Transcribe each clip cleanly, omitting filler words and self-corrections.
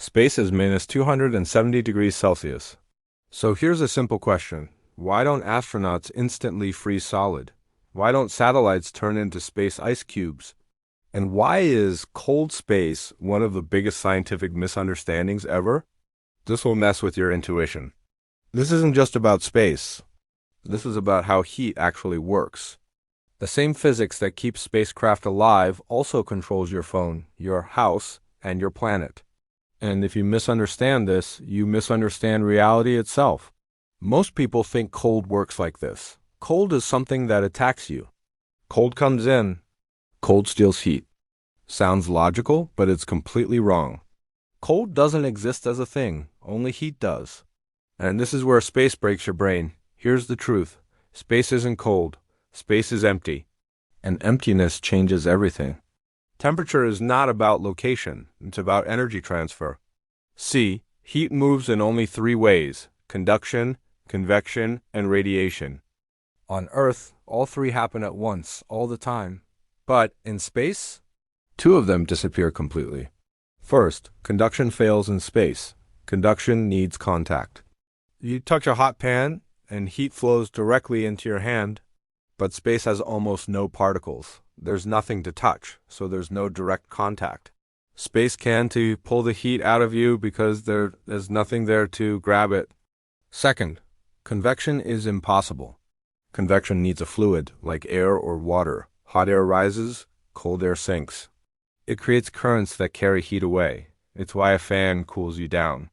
Space is minus 270 degrees Celsius. So here's a simple question. Why don't astronauts instantly freeze solid? Why don't satellites turn into space ice cubes? And why is cold space one of the biggest scientific misunderstandings ever? This will mess with your intuition. This isn't just about space. This is about how heat actually works. The same physics that keeps spacecraft alive also controls your phone, your house, and your planet. And if you misunderstand this, you misunderstand reality itself. Most people think cold works like this. Cold is something that attacks you. Cold comes in, cold steals heat. Sounds logical, but it's completely wrong. Cold doesn't exist as a thing, only heat does. And this is where space breaks your brain. Here's the truth. Space isn't cold. Space is empty. And emptiness changes everything. Temperature is not about location, it's about energy transfer. See, heat moves in only three ways: conduction, convection, and radiation. On Earth, all three happen at once, all the time. But in space, two of them disappear completely. First, conduction fails in space. Conduction needs contact. You touch a hot pan, and heat flows directly into your hand, but space has almost no particles. There's nothing to touch, so there's no direct contact. Space can to pull the heat out of you because there's nothing there to grab it. Second, convection is impossible. Convection needs a fluid, like air or water. Hot air rises, cold air sinks. It creates currents that carry heat away. It's why a fan cools you down.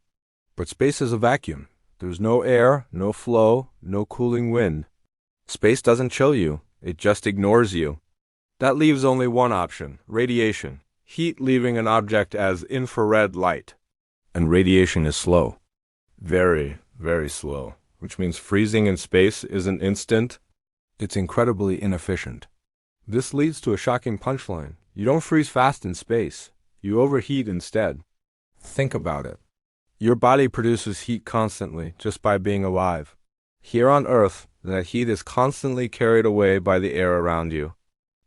But space is a vacuum. There's no air, no flow, no cooling wind. Space doesn't chill you, it just ignores you. That leaves only one option: radiation. Heat leaving an object as infrared light. And radiation is slow. Very, very slow. Which means freezing in space isn't instant. It's incredibly inefficient. This leads to a shocking punchline. You don't freeze fast in space. You overheat instead. Think about it. Your body produces heat constantly just by being alive. Here on Earth, that heat is constantly carried away by the air around you.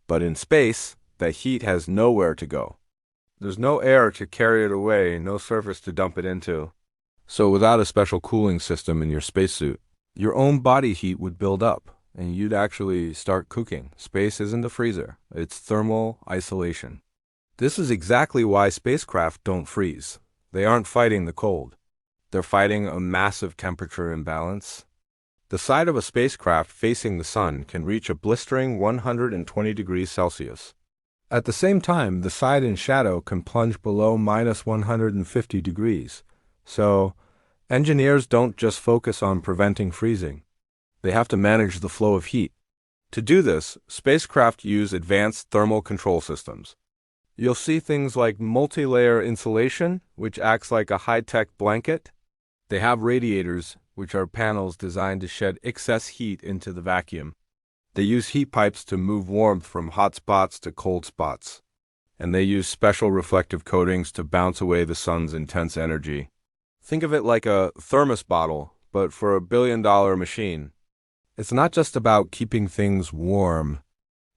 But in space, that heat has nowhere to go. There's no air to carry it away, no surface to dump it into. So without a special cooling system in your spacesuit, your own body heat would build up, and you'd actually start cooking. Space isn't a freezer, it's thermal isolation. This is exactly why spacecraft don't freeze. They aren't fighting the cold. They're fighting a massive temperature imbalance. The side of a spacecraft facing the sun can reach a blistering 120 degrees Celsius. At the same time, the side in shadow can plunge below minus 150 degrees. So, engineers don't just focus on preventing freezing. They have to manage the flow of heat. To do this, spacecraft use advanced thermal control systems. You'll see things like multi-layer insulation, which acts like a high-tech blanket. They have radiators, which are panels designed to shed excess heat into the vacuum. They use heat pipes to move warmth from hot spots to cold spots. And they use special reflective coatings to bounce away the sun's intense energy. Think of it like a thermos bottle, but for a billion-dollar machine. It's not just about keeping things warm.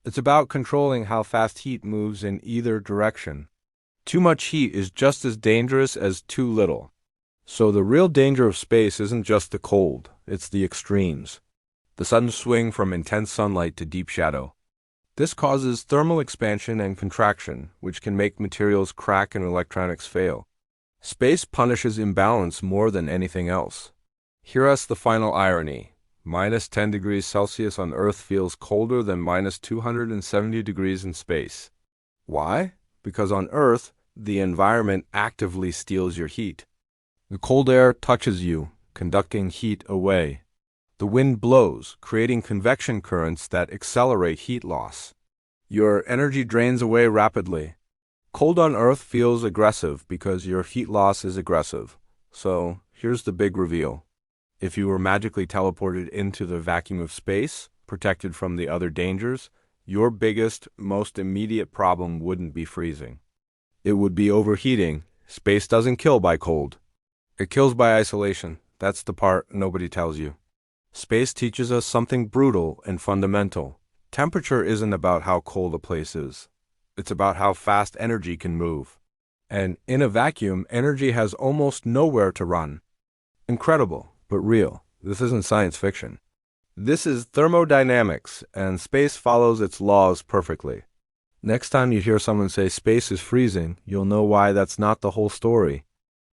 It's about controlling how fast heat moves in either direction. Too much heat is just as dangerous as too little. So the real danger of space isn't just the cold, it's the extremes. The sudden swing from intense sunlight to deep shadow. This causes thermal expansion and contraction, which can make materials crack and electronics fail. Space punishes imbalance more than anything else. Hear us the final irony. Minus 10 degrees Celsius on Earth feels colder than minus 270 degrees in space. Why? Because on Earth, the environment actively steals your heat. The cold air touches you, conducting heat away. The wind blows, creating convection currents that accelerate heat loss. Your energy drains away rapidly. Cold on Earth feels aggressive because your heat loss is aggressive. So, here's the big reveal. If you were magically teleported into the vacuum of space, protected from the other dangers, your biggest, most immediate problem wouldn't be freezing. It would be overheating. Space doesn't kill by cold. It kills by isolation. That's the part nobody tells you. Space teaches us something brutal and fundamental. Temperature isn't about how cold a place is. It's about how fast energy can move. And in a vacuum, energy has almost nowhere to run. Incredible, but real. This isn't science fiction. This is thermodynamics, and space follows its laws perfectly. Next time you hear someone say space is freezing, you'll know why that's not the whole story.